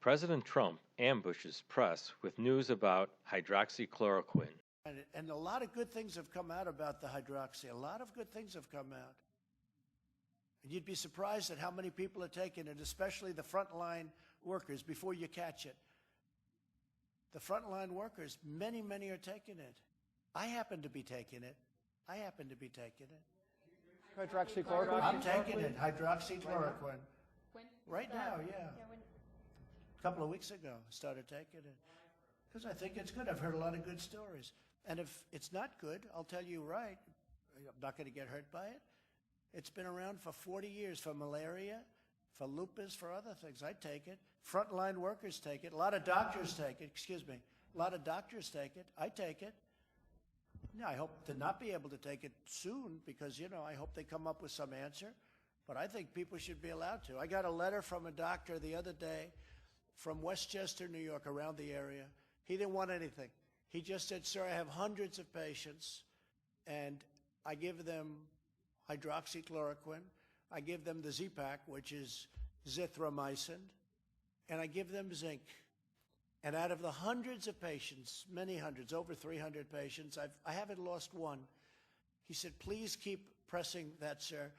President Trump ambushes press with news about hydroxychloroquine. And a lot of good things have come out about the hydroxy. A lot of good things have come out. And you'd be surprised at how many people are taking it, especially the frontline workers, before you catch it. The frontline workers, many are taking it. I happen to be taking it. Hydroxychloroquine? I'm taking it, hydroxychloroquine. When? Right now, yeah. When? A couple of weeks ago, I started taking it. Because I think it's good. I've heard a lot of good stories. And if it's not good, I'll tell you right, I'm not going to get hurt by it. It's been around for 40 years for malaria, for lupus, for other things. I take it. Frontline workers take it. A lot of doctors take it. A lot of doctors take it. I take it. Yeah, I hope to not be able to take it soon because, I hope they come up with some answer. But I think people should be allowed to. I got a letter from a doctor the other day from Westchester, New York, around the area. He didn't want anything. He just said, sir, I have hundreds of patients, and I give them hydroxychloroquine. I give them the Z-Pak, which is zithromycin, and I give them zinc. And out of the hundreds of patients, many hundreds, over 300 patients, I haven't lost one. He said, please keep pressing that, sir.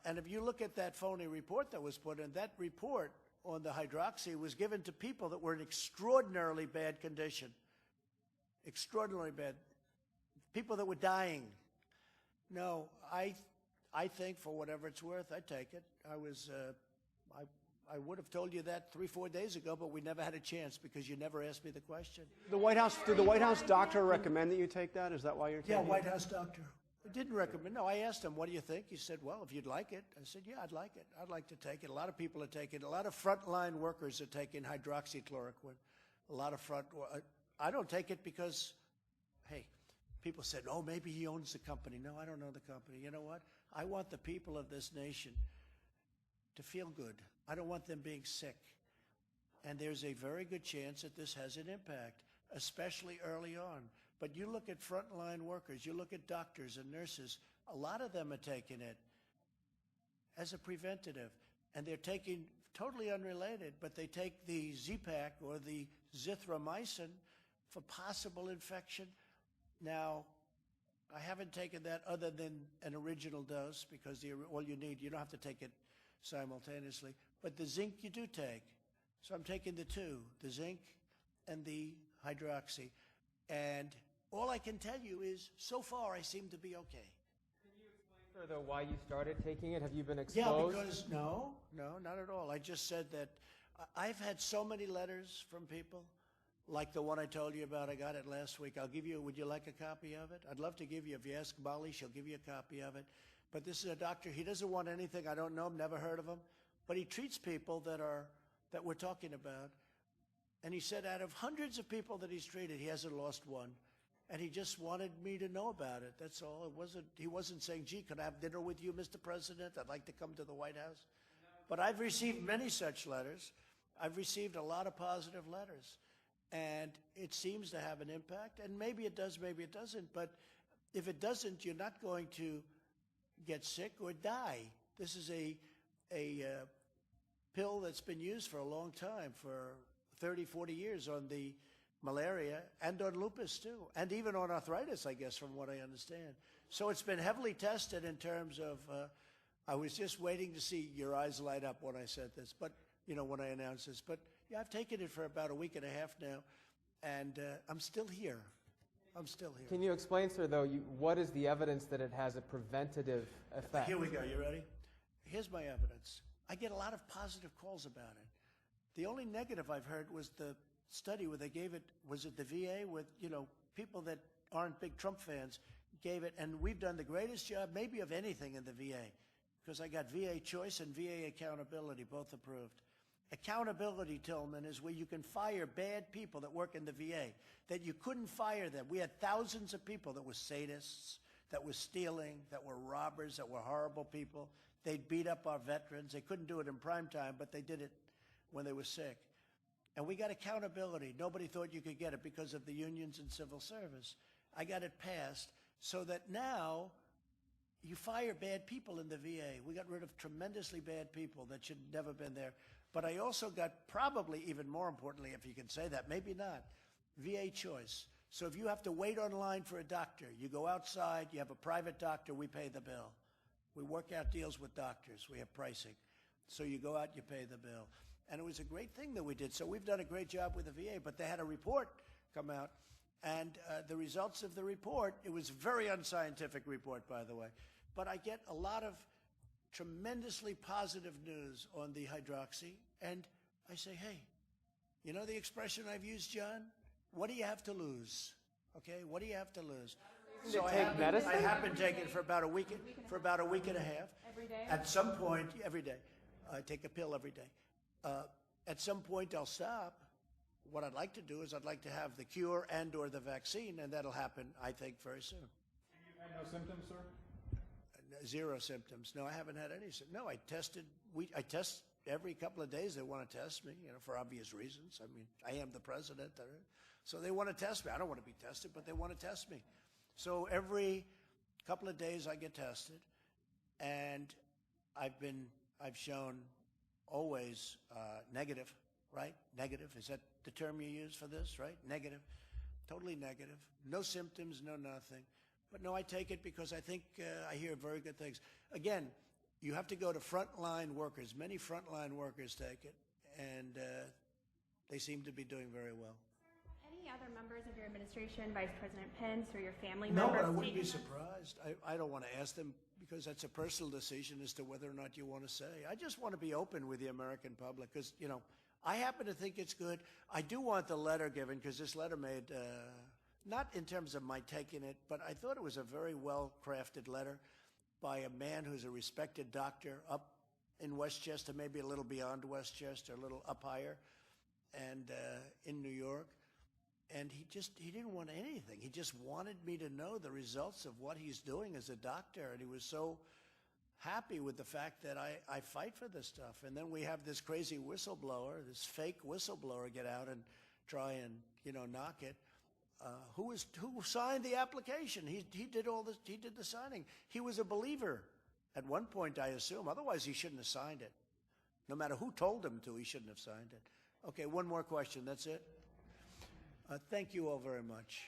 And if you look at that phony report that was put in, that report on the hydroxy was given to people that were in extraordinarily bad condition. Extraordinarily bad. People that were dying. No, I think for whatever it's worth, I take it. I would have told you that 3-4 days ago, but we never had a chance because you never asked me the question. Did the White House doctor recommend that you take that? Is that why you're taking it? Yeah, White House doctor. I didn't recommend. No, I asked him, what do you think? He said, well, if you'd like it. I said, yeah, I'd like it. I'd like to take it. A lot of people are taking it. A lot of frontline workers are taking hydroxychloroquine. I don't take it because, hey, people said, oh, maybe he owns the company. No, I don't know the company. You know what? I want the people of this nation to feel good. I don't want them being sick. And there's a very good chance that this has an impact, especially early on. But you look at frontline workers, you look at doctors and nurses, a lot of them are taking it as a preventative. And they're taking, totally unrelated, but they take the Z-Pak or the zithromycin for possible infection. Now, I haven't taken that other than an original dose because all you need, you don't have to take it simultaneously. But the zinc you do take. So I'm taking the two, the zinc and the hydroxy. And all I can tell you is, so far, I seem to be okay. Can you explain further why you started taking it? Have you been exposed? Yeah, because, no, not at all. I just said that I've had so many letters from people, like the one I told you about. I got it last week. Would you like a copy of it? I'd love to give you. If you ask Molly, she'll give you a copy of it. But this is a doctor. He doesn't want anything. I don't know him, never heard of him. But he treats people that we're talking about. And he said out of hundreds of people that he's treated, he hasn't lost one. And he just wanted me to know about it. That's all. He wasn't saying, gee, could I have dinner with you, Mr. President? I'd like to come to the White House. But I've received many such letters. I've received a lot of positive letters. And it seems to have an impact. And maybe it does, maybe it doesn't. But if it doesn't, you're not going to get sick or die. This is a pill that's been used for a long time, for 30, 40 years on the malaria and on lupus too, and even on arthritis, I guess, from what I understand. So it's been heavily tested in terms of, I was just waiting to see your eyes light up when I said this, but, when I announced this. But yeah, I've taken it for about a week and a half now, and I'm still here. Can you explain, sir, though, what is the evidence that it has a preventative effect? Here we go. You ready? Here's my evidence. I get a lot of positive calls about it. The only negative I've heard was the study where they gave it, was it the VA with, people that aren't big Trump fans gave it, and we've done the greatest job maybe of anything in the VA because I got VA Choice and VA Accountability, both approved. Accountability, Tillman, is where you can fire bad people that work in the VA, that you couldn't fire them. We had thousands of people that were sadists, that were stealing, that were robbers, that were horrible people. They'd beat up our veterans. They couldn't do it in prime time, but they did it when they were sick. And we got accountability. Nobody thought you could get it because of the unions and civil service. I got it passed so that now you fire bad people in the VA. We got rid of tremendously bad people that should never been there. But I also got, probably even more importantly, if you can say that, maybe not, VA choice. So if you have to wait online for a doctor, you go outside, you have a private doctor, we pay the bill. We work out deals with doctors. We have pricing. So you go out, you pay the bill. And it was a great thing that we did. So we've done a great job with the VA, but they had a report come out. And the results of the report, it was a very unscientific report, by the way, but I get a lot of tremendously positive news on the hydroxy. And I say, hey, you know the expression I've used, John? What do you have to lose? Okay, what do you have to lose? So I have been taking it for about a week and a half. Every day? At some point, every day. I take a pill every day. At some point, I'll stop. What I'd like to do is I'd like to have the cure and or the vaccine, and that'll happen, I think, very soon. And you've had no symptoms, sir? Zero symptoms. No, I haven't had any symptoms. No, I tested. I test every couple of days. They want to test me, for obvious reasons. I mean, I am the president. So they want to test me. I don't want to be tested, but they want to test me. So every couple of days I get tested, and I've shown always negative, right? Negative. Is that the term you use for this, right? Negative. Totally negative. No symptoms, no nothing. But no, I take it because I think I hear very good things. Again, you have to go to frontline workers. Many frontline workers take it, and they seem to be doing very well. Any other members of your administration, Vice President Pence or your family No, members? but I wouldn't be surprised. I don't want to ask them because that's a personal decision as to whether or not you want to say. I just want to be open with the American public because, I happen to think it's good. I do want the letter given because this letter made, not in terms of my taking it, but I thought it was a very well-crafted letter by a man who's a respected doctor up in Westchester, maybe a little beyond Westchester, a little up higher, and in New York. And he didn't want anything. He just wanted me to know the results of what he's doing as a doctor. And he was so happy with the fact that I fight for this stuff. And then we have this crazy whistleblower, this fake whistleblower get out and try and, knock it. Who signed the application? He did all this. He did the signing. He was a believer at one point, I assume. Otherwise, he shouldn't have signed it. No matter who told him to, he shouldn't have signed it. Okay, one more question. That's it. Thank you all very much.